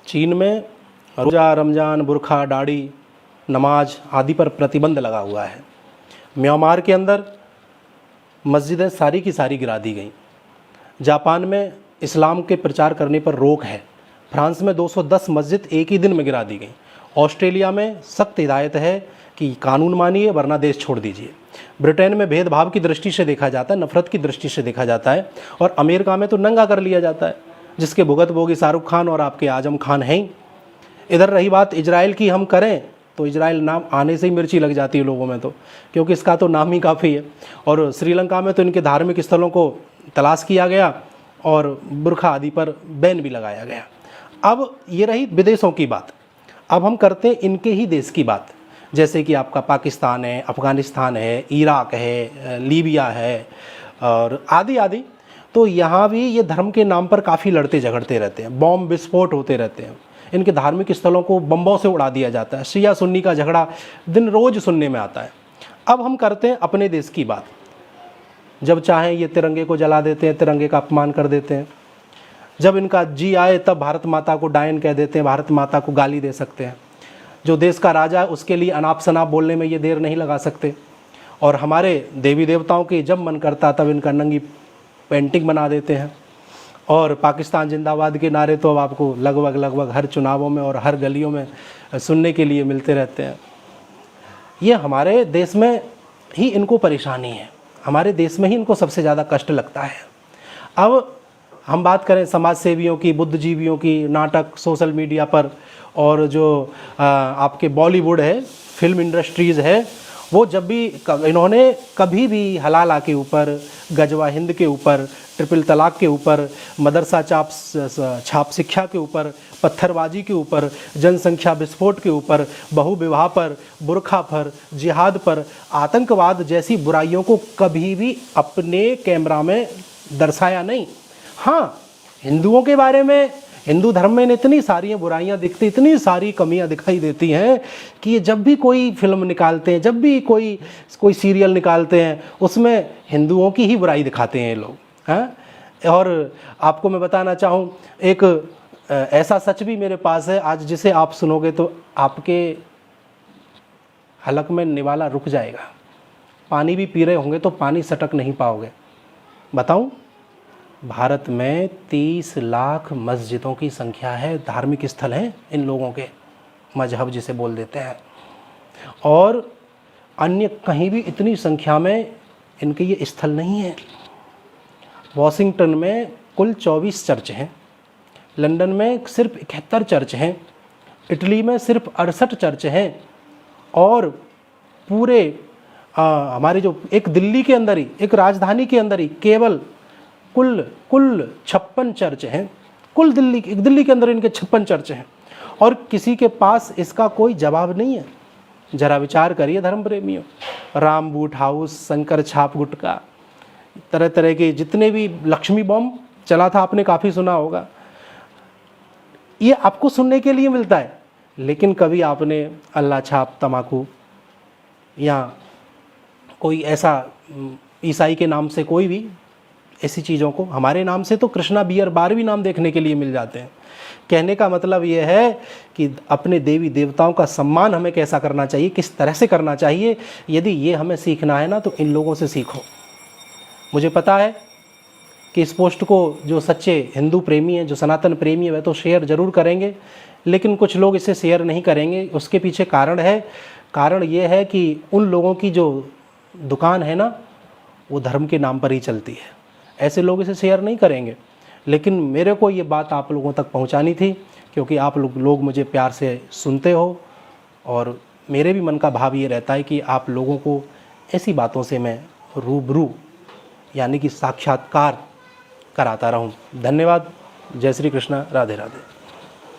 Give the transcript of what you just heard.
चीन में रोज़ा, रमज़ान, बुरखा, दाढ़ी, नमाज आदि पर प्रतिबंध लगा हुआ है। म्यांमार के अंदर मस्जिदें सारी की सारी गिरा दी गई। जापान में इस्लाम के प्रचार करने पर रोक है। फ्रांस में 210 मस्जिद एक ही दिन में गिरा दी गई। ऑस्ट्रेलिया में सख्त हिदायत है कि कानून मानिए वरना देश छोड़ दीजिए। ब्रिटेन में भेदभाव की दृष्टि से देखा जाता है, नफरत की दृष्टि से देखा जाता है। और अमेरिका में तो नंगा कर लिया जाता है, जिसके भुगत भोगी शाहरुख खान और आपके आजम खान हैं ही। इधर रही बात इजराइल की, हम करें तो इजराइल नाम आने से ही मिर्ची लग जाती है लोगों में, तो क्योंकि इसका तो नाम ही काफ़ी है। और श्रीलंका में तो इनके धार्मिक स्थलों को तलाश किया गया और बुरखा आदि पर बैन भी लगाया गया। अब ये रही विदेशों की बात। अब हम करते हैं इनके ही देश की बात, जैसे कि आपका पाकिस्तान है, अफ़गानिस्तान है, इराक है, लीबिया है और आदि आदि। तो यहाँ भी ये धर्म के नाम पर काफ़ी लड़ते झगड़ते रहते हैं, बॉम्ब विस्फोट होते रहते हैं। इनके धार्मिक स्थलों को बम्बों से उड़ा दिया जाता है। शिया सुन्नी का झगड़ा दिन रोज़ सुनने में आता है। अब हम करते हैं अपने देश की बात। जब चाहें ये तिरंगे को जला देते हैं, तिरंगे का अपमान कर देते हैं। जब इनका जी आए तब भारत माता को डायन कह देते हैं, भारत माता को गाली दे सकते हैं। जो देश का राजा है उसके लिए अनाप शनाप बोलने में ये देर नहीं लगा सकते। और हमारे देवी देवताओं के जब मन करता तब इनका नंगी पेंटिंग बना देते हैं। और पाकिस्तान जिंदाबाद के नारे तो अब आपको लगभग हर चुनावों में और हर गलियों में सुनने के लिए मिलते रहते हैं। ये हमारे देश में ही इनको परेशानी है, हमारे देश में ही इनको सबसे ज़्यादा कष्ट लगता है। अब हम बात करें समाज सेवियों की, बुद्धिजीवियों की, नाटक सोशल मीडिया पर, और जो आपके बॉलीवुड है, फिल्म इंडस्ट्रीज़ है, वो जब भी इन्होंने कभी भी हलाला के ऊपर, गजवा हिंद के ऊपर, ट्रिपल तलाक के ऊपर, मदरसा छाप शिक्षा के ऊपर, पत्थरबाजी के ऊपर, जनसंख्या विस्फोट के ऊपर, बहुविवाह पर, बुरखा पर, जिहाद पर, आतंकवाद जैसी बुराइयों को कभी भी अपने कैमरा में दर्शाया नहीं। हाँ, हिंदुओं के बारे में, हिंदू धर्म में इतनी सारी बुराइयां दिखती, इतनी सारी कमियां दिखाई देती हैं कि ये जब भी कोई फिल्म निकालते हैं, जब भी कोई सीरियल निकालते हैं, उसमें हिंदुओं की ही बुराई दिखाते हैं ये लोग, हैं। और आपको मैं बताना चाहूँ, एक ऐसा सच भी मेरे पास है आज, जिसे आप सुनोगे तो आपके हलक में निवाला रुक जाएगा। पानी भी पी रहे होंगे तो पानी सटक नहीं पाओगे। बताऊँ, भारत में 30 लाख मस्जिदों की संख्या है, धार्मिक स्थल हैं इन लोगों के, मजहब जिसे बोल देते हैं। और अन्य कहीं भी इतनी संख्या में इनके ये स्थल नहीं हैं। वॉशिंगटन में कुल 24 चर्च हैं, लंदन में सिर्फ 71 चर्च हैं, इटली में सिर्फ 68 चर्च हैं, और पूरे हमारे जो एक दिल्ली के अंदर ही, एक राजधानी के अंदर ही केवल कुल 56 चर्च हैं। कुल दिल्ली के अंदर इनके 56 चर्च हैं, और किसी के पास इसका कोई जवाब नहीं है। जरा विचार करिए धर्म प्रेमियों, राम बूट हाउस, शंकर छाप गुटका, तरह तरह के जितने भी, लक्ष्मी बॉम्ब चला था, आपने काफ़ी सुना होगा। ये आपको सुनने के लिए मिलता है, लेकिन कभी आपने अल्लाह छाप तम्बाकू या कोई ऐसा ईसाई के नाम से कोई भी ऐसी चीज़ों को, हमारे नाम से तो कृष्णा बियर बार भी नाम देखने के लिए मिल जाते हैं। कहने का मतलब ये है कि अपने देवी देवताओं का सम्मान हमें कैसा करना चाहिए, किस तरह से करना चाहिए, यदि ये हमें सीखना है ना तो इन लोगों से सीखो। मुझे पता है कि इस पोस्ट को जो सच्चे हिंदू प्रेमी हैं, जो सनातन प्रेमी है, वह तो शेयर ज़रूर करेंगे, लेकिन कुछ लोग इसे शेयर नहीं करेंगे। उसके पीछे कारण है। कारण ये है कि उन लोगों की जो दुकान है ना, वो धर्म के नाम पर ही चलती है। ऐसे लोग इसे शेयर नहीं करेंगे, लेकिन मेरे को ये बात आप लोगों तक पहुंचानी थी, क्योंकि आप लोग मुझे प्यार से सुनते हो, और मेरे भी मन का भाव ये रहता है कि आप लोगों को ऐसी बातों से मैं रूबरू, यानी कि साक्षात्कार कराता रहूं। धन्यवाद। जय श्री कृष्ण। राधे राधे।